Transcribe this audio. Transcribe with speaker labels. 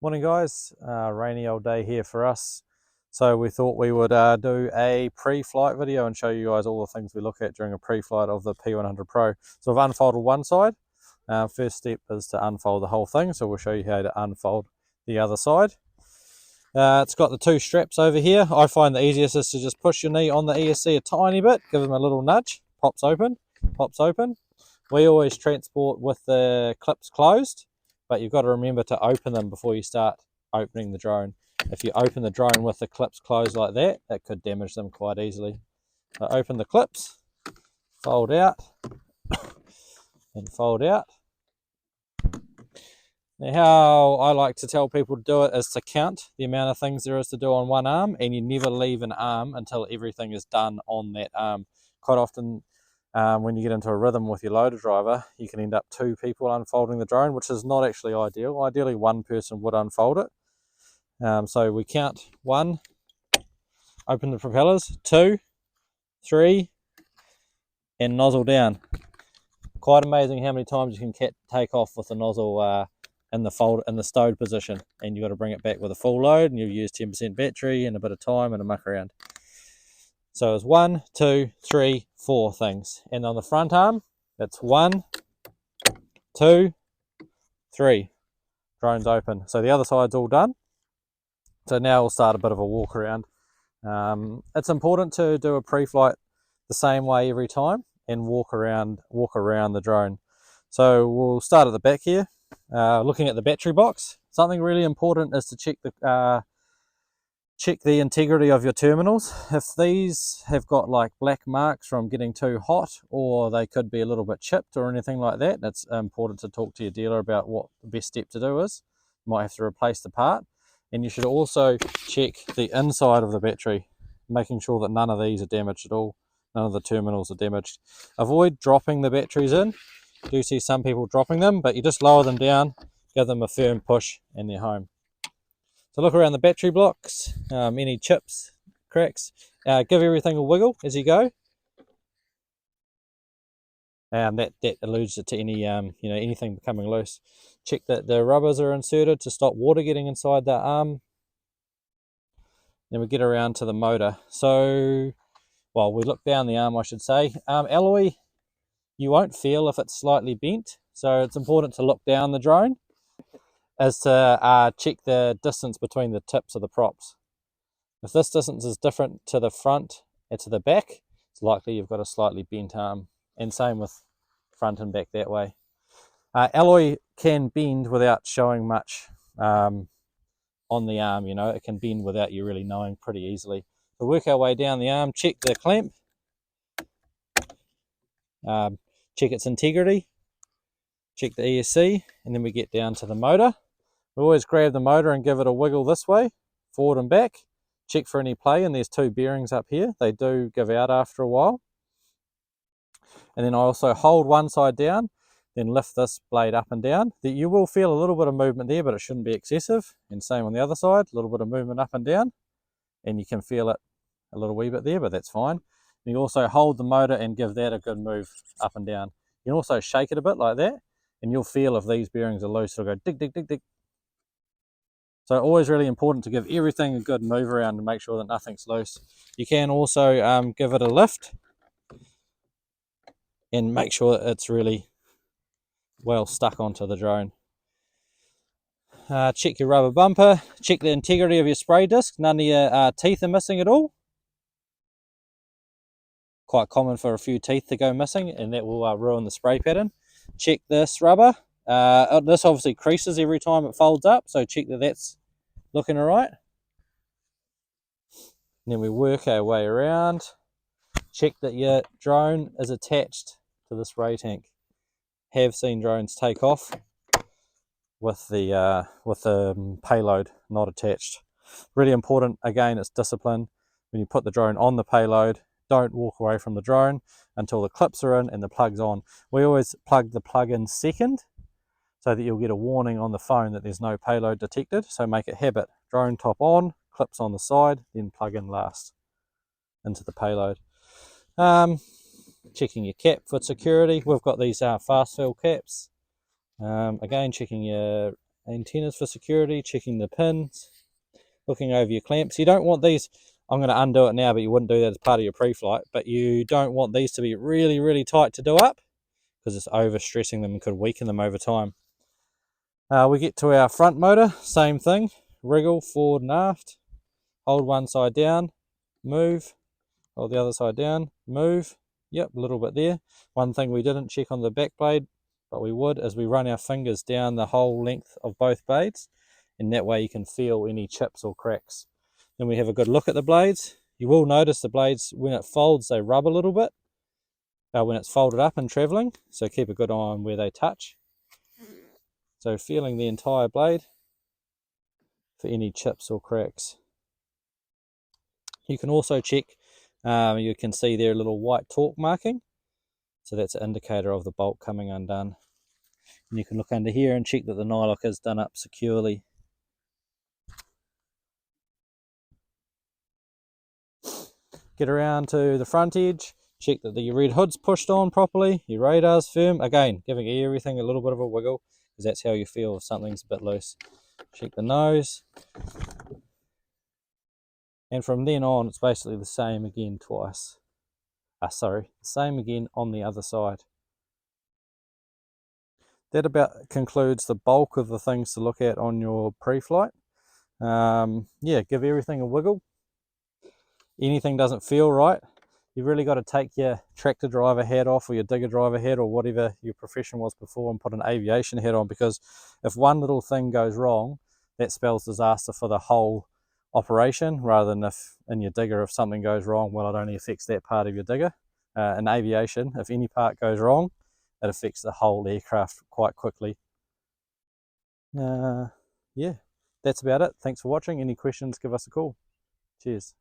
Speaker 1: Morning guys, rainy old day here for us. So we thought we would do a pre-flight video and show you guys all the things we look at during a pre-flight of the P100 Pro. So I've unfolded one side. First step is to unfold the whole thing, so we'll show you how to unfold the other side. It's got the two straps over here. I find the easiest is to just push your knee on the ESC a tiny bit, give them a little nudge, pops open, pops open. We always transport with the clips closed, but you've got to remember to open them before you start opening the drone. If you open the drone with the clips closed like that, it could damage them quite easily. So open the clips, fold out, and fold out. Now how I like to tell people to do it is to count the amount of things there is to do on one arm, and you never leave an arm until everything is done on that arm. Quite often when you get into a rhythm with your loader driver, you can end up two people unfolding the drone, which is not actually ideal. Ideally, one person would unfold it. So we count: 1, open the propellers, 2, 3, and nozzle down. Quite amazing how many times you can take off with the nozzle in the stowed position, and you've got to bring it back with a full load, and you've used 10% battery and a bit of time and a muck around. So it's 1, 2, 3, 4 things. And on the front arm, it's 1, 2, 3. Drone's open. So the other side's all done. So now we'll start a bit of a walk around. It's important to do a pre-flight the same way every time and walk around the drone. So we'll start at the back here, looking at the battery box. Something really important is to check the integrity of your terminals. If these have got like black marks from getting too hot, or they could be a little bit chipped or anything like that, it's important to talk to your dealer about what the best step to do is. You might have to replace the part. And you should also check the inside of the battery, making sure that none of these are damaged at all. None of the terminals are damaged. Avoid dropping the batteries in. You do see some people dropping them, but you just lower them down, give them a firm push, and they're home. So look around the battery blocks, any chips, cracks. Give everything a wiggle as you go. That alludes to any anything becoming loose. Check that the rubbers are inserted to stop water getting inside the arm. Then we get around to the motor. So, well, we look down the arm, I should say. Alloy, you won't feel if it's slightly bent, so it's important to look down the drone as to check the distance between the tips of the props. If this distance is different to the front and to the back, it's likely you've got a slightly bent arm, and same with front and back that way. Alloy can bend without showing much on the arm, it can bend without you really knowing pretty easily. So work our way down the arm, check the clamp, check its integrity, check the ESC, and then we get down to the motor. We always grab the motor and give it a wiggle this way, forward and back. Check for any play, and there's 2 bearings up here. They do give out after a while. And then I also hold one side down, then lift this blade up and down. You will feel a little bit of movement there, but it shouldn't be excessive. And same on the other side, a little bit of movement up and down. And you can feel it a little wee bit there, but that's fine. And you also hold the motor and give that a good move up and down. You can also shake it a bit like that, and you'll feel if these bearings are loose, it'll go dig, dig, dig, dig. So always really important to give everything a good move around to make sure that nothing's loose. You can also give it a lift and make sure that it's really well stuck onto the drone. Check your rubber bumper, check the integrity of your spray disc. None of your teeth are missing at all. Quite common for a few teeth to go missing, and that will ruin the spray pattern. Check this rubber. This obviously creases every time it folds up, so check that that's looking alright. Then we work our way around. Check that your drone is attached to this ray tank. Have seen drones take off with the payload not attached. Really important, again, it's discipline. When you put the drone on the payload, don't walk away from the drone until the clips are in and the plug's on. We always plug the plug in second so that you'll get a warning on the phone that there's no payload detected. So make it habit. Drone top on, clips on the side, then plug in last into the payload. Checking your cap for security. We've got these fast fill caps. Again, checking your antennas for security, checking the pins, looking over your clamps. You don't want these, I'm going to undo it now, but you wouldn't do that as part of your pre-flight, but you don't want these to be really, really tight to do up, because it's overstressing them and could weaken them over time. We get to our front motor, same thing, wriggle forward and aft, hold one side down, move, hold the other side down, move. Yep, a little bit there. One thing we didn't check on the back blade, but we would, is we run our fingers down the whole length of both blades, and that way you can feel any chips or cracks. Then we have a good look at the blades. You will notice the blades, when it folds, they rub a little bit when it's folded up and traveling, so keep a good eye on where they touch. So feeling the entire blade for any chips or cracks. You can also check, you can see there a little white torque marking, so that's an indicator of the bolt coming undone. And you can look under here and check that the nylock is done up securely. Get around to the front edge, check that your red hood's pushed on properly, your radar's firm. Again, giving everything a little bit of a wiggle, because that's how you feel if something's a bit loose. Check the nose. And from then on, it's basically the same again twice. The same again on the other side. That about concludes the bulk of the things to look at on your pre-flight. Yeah, give everything a wiggle. Anything doesn't feel right, you've really got to take your tractor driver hat off, or your digger driver hat, or whatever your profession was before, and put an aviation hat on, because if one little thing goes wrong, that spells disaster for the whole operation, rather than if in your digger, if something goes wrong, well, it only affects that part of your digger. In aviation, if any part goes wrong, it affects the whole aircraft quite quickly. Yeah, that's about it. Thanks for watching. Any questions, give us a call. Cheers.